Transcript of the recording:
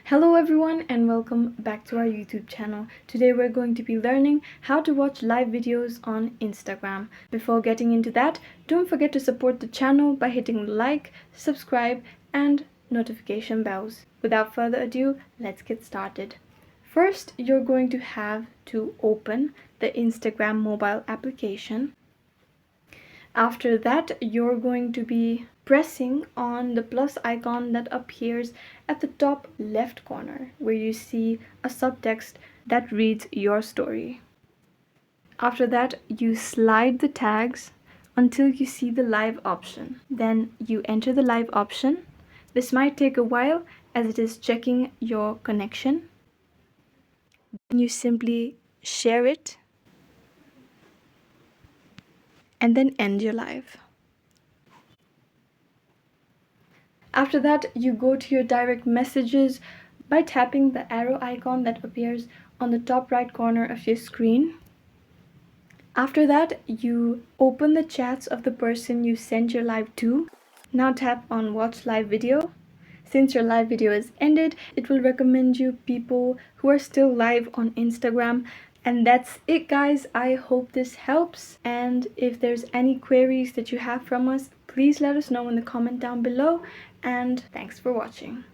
Hello everyone and welcome back to our YouTube channel. Today we're going to be learning how to watch live videos on Instagram. Before getting into that, don't forget to support the channel by hitting like, subscribe and notification bells. Without further ado, let's get started. First, you're going to have to open the Instagram mobile application. After that, you're going to be pressing on the plus icon that appears at the top left corner where you see a subtext that reads your story. After that, you slide the tags until you see the live option. Then you enter the live option. This might take a while as it is checking your connection. Then you simply share it and then end your live. After that, you go to your direct messages by tapping the arrow icon that appears on the top right corner of your screen. After that, you open the chats of the person you sent your live to. Now tap on watch live video. Since your live video is ended, it will recommend you people who are still live on Instagram. And that's it, guys. I hope this helps. And if there's any queries that you have from us, please let us know in the comment down below. And thanks for watching.